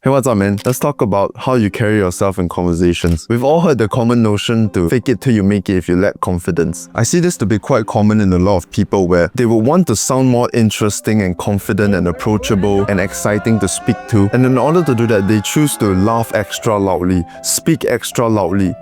Hey, what's up, man? Let's talk about how you carry yourself in conversations. We've all heard the common notion to fake it till you make it if you lack confidence. I see this to be quite common in a lot of people where they will want to sound more interesting and confident and approachable and exciting to speak to. And in order to do that, they choose to laugh extra loudly, speak extra loudly.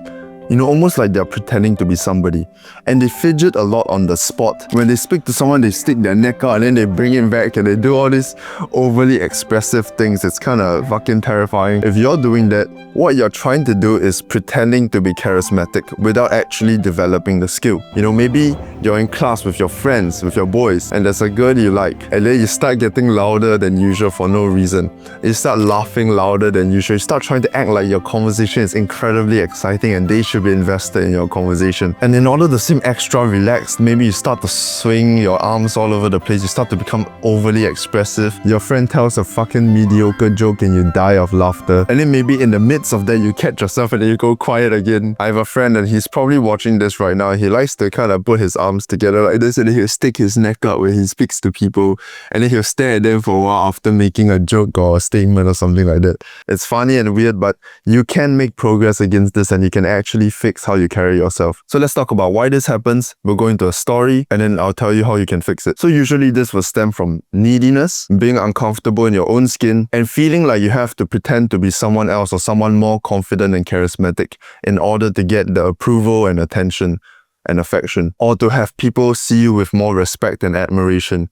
You know, almost like they're pretending to be somebody. And they fidget a lot on the spot. When they speak to someone, they stick their neck out and then they bring it back and they do all these overly expressive things. It's kind of fucking terrifying. If you're doing that, what you're trying to do is pretending to be charismatic without actually developing the skill. You know, maybe you're in class with your friends, with your boys, and there's a girl you like, and then you start getting louder than usual for no reason. You start laughing louder than usual. You start trying to act like your conversation is incredibly exciting and they should be invested in your conversation. And in order to seem extra relaxed, maybe you start to swing your arms all over the place. You start to become overly expressive. Your friend tells a fucking mediocre joke and you die of laughter. And then maybe in the midst of that, you catch yourself and then you go quiet again. I have a friend and he's probably watching this right now. He likes to kind of put his arms together like this and then he'll stick his neck out when he speaks to people. And then he'll stare at them for a while after making a joke or a statement or something like that. It's funny and weird, but you can make progress against this and you can actually fix how you carry yourself. So let's talk about why this happens. We'll go into a story and then I'll tell you how you can fix it. So usually this will stem from neediness, being uncomfortable in your own skin, and feeling like you have to pretend to be someone else or someone more confident and charismatic in order to get the approval and attention and affection, or to have people see you with more respect and admiration.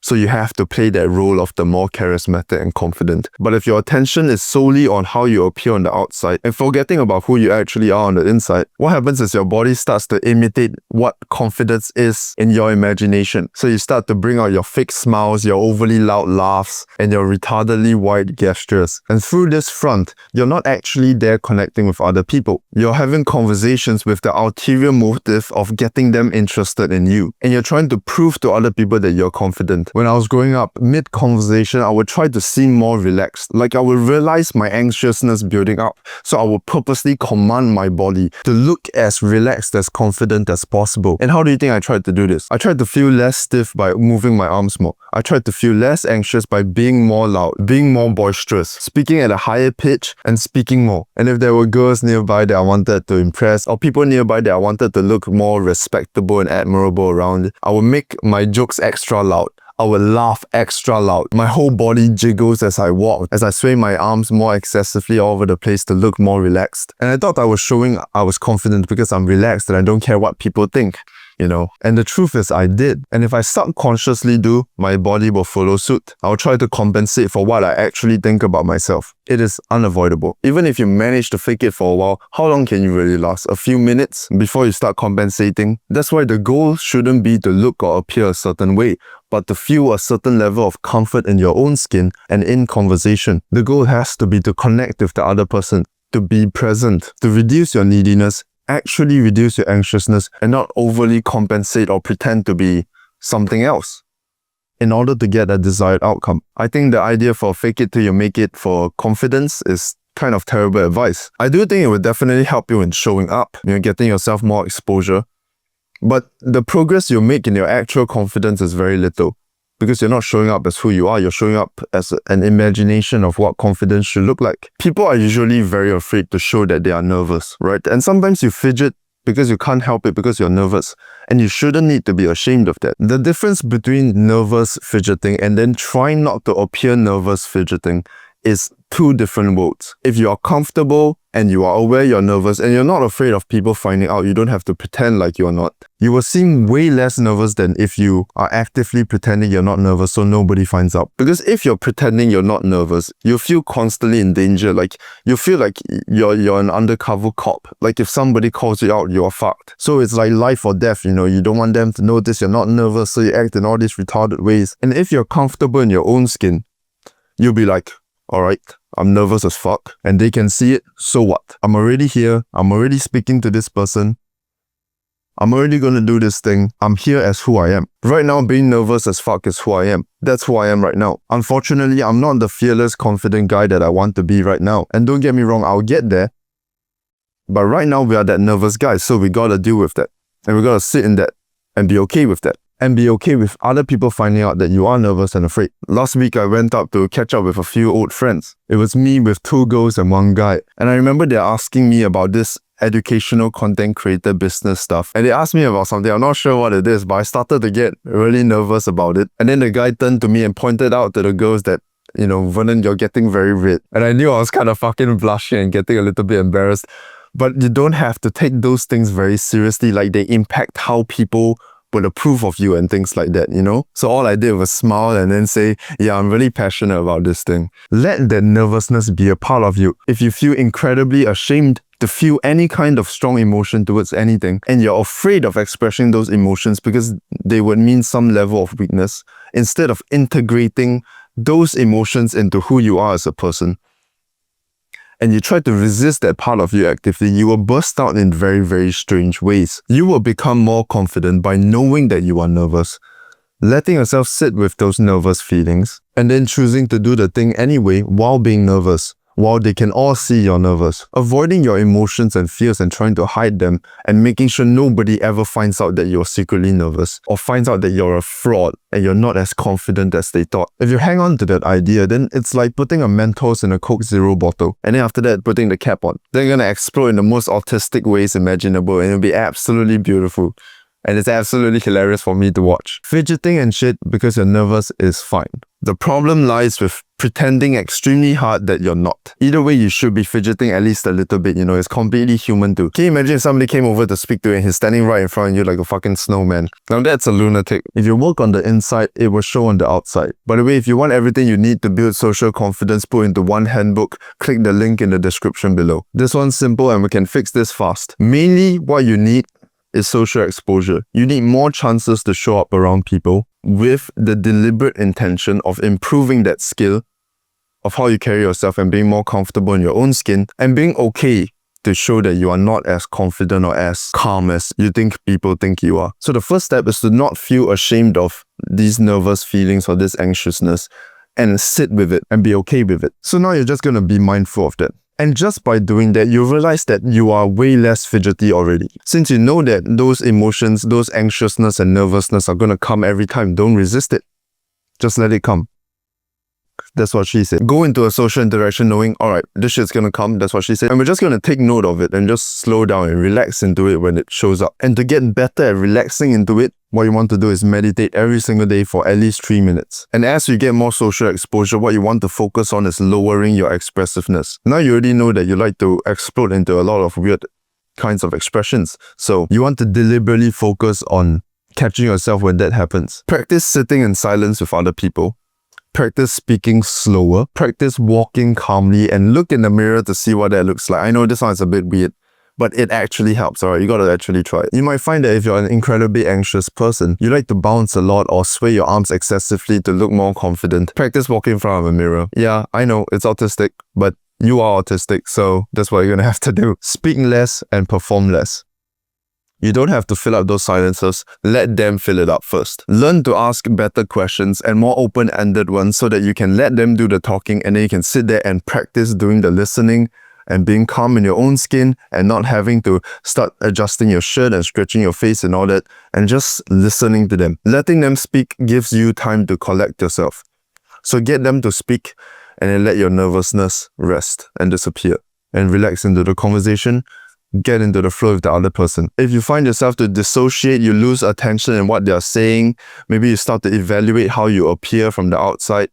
So you have to play that role of the more charismatic and confident. But if your attention is solely on how you appear on the outside and forgetting about who you actually are on the inside, what happens is your body starts to imitate what confidence is in your imagination. So you start to bring out your fake smiles, your overly loud laughs, and your retardedly wide gestures. And through this front, you're not actually there connecting with other people. You're having conversations with the ulterior motive of getting them interested in you. And you're trying to prove to other people that you're confident. When I was growing up, mid-conversation, I would try to seem more relaxed. Like I would realize my anxiousness building up. So I would purposely command my body to look as relaxed, as confident as possible. And how do you think I tried to do this? I tried to feel less stiff by moving my arms more. I tried to feel less anxious by being more loud, being more boisterous, speaking at a higher pitch and speaking more. And if there were girls nearby that I wanted to impress or people nearby that I wanted to look more respectable and admirable around, I would make my jokes extra loud. I would laugh extra loud. My whole body jiggles as I walk, as I sway my arms more excessively all over the place to look more relaxed. And I thought I was showing I was confident because I'm relaxed and I don't care what people think, you know. And the truth is I did. And if I subconsciously do, my body will follow suit. I'll try to compensate for what I actually think about myself. It is unavoidable. Even if you manage to fake it for a while, how long can you really last? A few minutes before you start compensating? That's why the goal shouldn't be to look or appear a certain way, but to feel a certain level of comfort in your own skin and in conversation. The goal has to be to connect with the other person, to be present, to reduce your neediness, actually reduce your anxiousness, and not overly compensate or pretend to be something else in order to get a desired outcome. I think the idea for fake it till you make it for confidence is kind of terrible advice. I do think it would definitely help you in showing up, you know, getting yourself more exposure. But the progress you make in your actual confidence is very little because you're not showing up as who you are. You're showing up as an imagination of what confidence should look like. People are usually very afraid to show that they are nervous, right? And sometimes you fidget because you can't help it because you're nervous. And you shouldn't need to be ashamed of that. The difference between nervous fidgeting and then trying not to appear nervous fidgeting is two different worlds. If you are comfortable and you are aware you're nervous and you're not afraid of people finding out, you don't have to pretend like you're not. You will seem way less nervous than if you are actively pretending you're not nervous so nobody finds out. Because if you're pretending you're not nervous, you feel constantly in danger. Like you feel like you're an undercover cop. Like if somebody calls you out, you're fucked. So it's like life or death, you know. You don't want them to notice you're not nervous, so you act in all these retarded ways. And if you're comfortable in your own skin, you'll be like, alright, I'm nervous as fuck and they can see it, so what? I'm already here, I'm already speaking to this person, I'm already gonna do this thing, I'm here as who I am. Right now, being nervous as fuck is who I am. That's who I am right now. Unfortunately, I'm not the fearless, confident guy that I want to be right now. And don't get me wrong, I'll get there. But right now, we are that nervous guy, so we gotta deal with that. And we gotta sit in that and be okay with that. and be okay with other people finding out that you are nervous and afraid. Last week, I went up to catch up with a few old friends. It was me with 2 girls and 1 guy. And I remember they're asking me about this educational content creator business stuff. And they asked me about something. I'm not sure what it is, but I started to get really nervous about it. And then the guy turned to me and pointed out to the girls that, Vernon, you're getting very red. And I knew I was kind of fucking blushing and getting a little bit embarrassed. But you don't have to take those things very seriously, like they impact how people would approve of you and things like that, So all I did was smile and then say, yeah, I'm really passionate about this thing. Let that nervousness be a part of you. If you feel incredibly ashamed to feel any kind of strong emotion towards anything, and you're afraid of expressing those emotions because they would mean some level of weakness, instead of integrating those emotions into who you are as a person, and you try to resist that part of you actively, you will burst out in very, very strange ways. You will become more confident by knowing that you are nervous, letting yourself sit with those nervous feelings, and then choosing to do the thing anyway while being nervous, while they can all see you're nervous. Avoiding your emotions and fears and trying to hide them, and making sure nobody ever finds out that you're secretly nervous, or finds out that you're a fraud and you're not as confident as they thought. If you hang on to that idea, then it's like putting a Mentos in a Coke Zero bottle, and then after that, putting the cap on. They're gonna explode in the most autistic ways imaginable, and it'll be absolutely beautiful. And it's absolutely hilarious for me to watch. Fidgeting and shit because you're nervous is fine. The problem lies with pretending extremely hard that you're not. Either way, you should be fidgeting at least a little bit, it's completely human too. Can you imagine if somebody came over to speak to you and he's standing right in front of you like a fucking snowman? Now that's a lunatic. If you work on the inside, it will show on the outside. By the way, if you want everything you need to build social confidence put into one handbook, click the link in the description below. This one's simple and we can fix this fast. Mainly what you need is social exposure. You need more chances to show up around people with the deliberate intention of improving that skill of how you carry yourself and being more comfortable in your own skin and being okay to show that you are not as confident or as calm as you think people think you are. So the first step is to not feel ashamed of these nervous feelings or this anxiousness and sit with it and be okay with it. So now you're just going to be mindful of that. And just by doing that, you realize that you are way less fidgety already. Since you know that those emotions, those anxiousness and nervousness are going to come every time, don't resist it. Just let it come. That's what she said. Go into a social interaction knowing, alright, this shit's gonna come, that's what she said. And we're just gonna take note of it and just slow down and relax into it when it shows up. And to get better at relaxing into it, what you want to do is meditate every single day for at least 3 minutes. And as you get more social exposure, what you want to focus on is lowering your expressiveness. Now you already know that you like to explode into a lot of weird kinds of expressions. So you want to deliberately focus on catching yourself when that happens. Practice sitting in silence with other people. Practice speaking slower. Practice walking calmly and look in the mirror to see what that looks like. I know this sounds a bit weird, but it actually helps, alright? You gotta actually try it. You might find that if you're an incredibly anxious person, you like to bounce a lot or sway your arms excessively to look more confident. Practice walking in front of a mirror. Yeah, I know, it's autistic, but you are autistic, so that's what you're gonna have to do. Speak less and perform less. You don't have to fill up those silences, let them fill it up first. Learn to ask better questions and more open-ended ones so that you can let them do the talking and then you can sit there and practice doing the listening and being calm in your own skin and not having to start adjusting your shirt and stretching your face and all that and just listening to them. Letting them speak gives you time to collect yourself. So get them to speak and then let your nervousness rest and disappear and relax into the conversation. Get into the flow with the other person. If you find yourself to dissociate, you lose attention in what they're saying, maybe you start to evaluate how you appear from the outside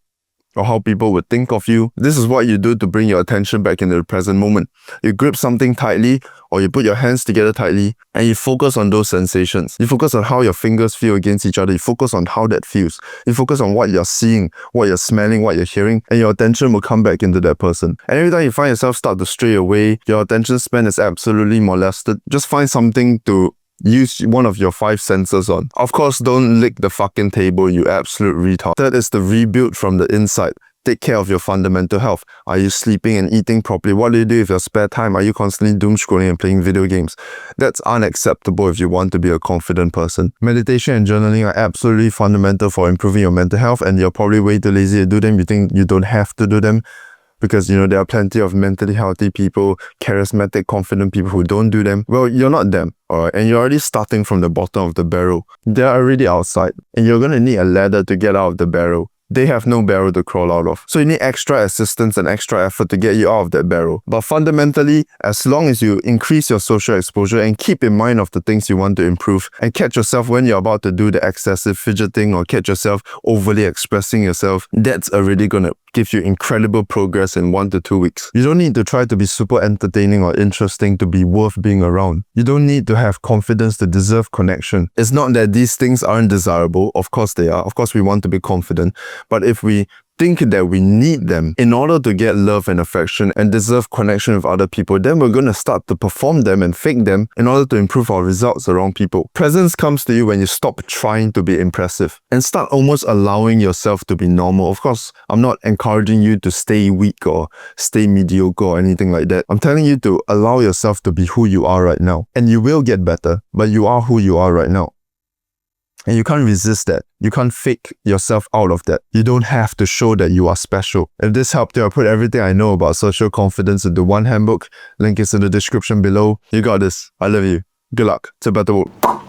or how people would think of you. This is what you do to bring your attention back into the present moment. You grip something tightly or you put your hands together tightly and you focus on those sensations. You focus on how your fingers feel against each other. You focus on how that feels. You focus on what you're seeing, what you're smelling, what you're hearing, and your attention will come back into that person. And every time you find yourself start to stray away, your attention span is absolutely molested, just find something to use one of your 5 senses on. Of course, don't lick the fucking table, you absolute retard. Third is to rebuild from the inside. Take care of your fundamental health. Are you sleeping and eating properly? What do you do with your spare time? Are you constantly doom scrolling and playing video games? That's unacceptable if you want to be a confident person. Meditation and journaling are absolutely fundamental for improving your mental health, and you're probably way too lazy to do them. You think you don't have to do them. because, there are plenty of mentally healthy people, charismatic, confident people who don't do them. Well, you're not them, alright? And you're already starting from the bottom of the barrel. They're already outside, and you're gonna need a ladder to get out of the barrel. They have no barrel to crawl out of. So you need extra assistance and extra effort to get you out of that barrel. But fundamentally, as long as you increase your social exposure and keep in mind of the things you want to improve, and catch yourself when you're about to do the excessive fidgeting or catch yourself overly expressing yourself, that's already gonna give you incredible progress in 1 to 2 weeks. You don't need to try to be super entertaining or interesting to be worth being around. You don't need to have confidence to deserve connection. It's not that these things aren't desirable. Of course they are. Of course we want to be confident. But if we think that we need them in order to get love and affection and deserve connection with other people, then we're going to start to perform them and fake them in order to improve our results around people. Presence comes to you when you stop trying to be impressive and start almost allowing yourself to be normal. Of course, I'm not encouraging you to stay weak or stay mediocre or anything like that. I'm telling you to allow yourself to be who you are right now. And you will get better, but you are who you are right now. And you can't resist that. You can't fake yourself out of that. You don't have to show that you are special. If this helped you, I'll put everything I know about social confidence into one handbook. Link is in the description below. You got this. I love you. Good luck. It's a better world.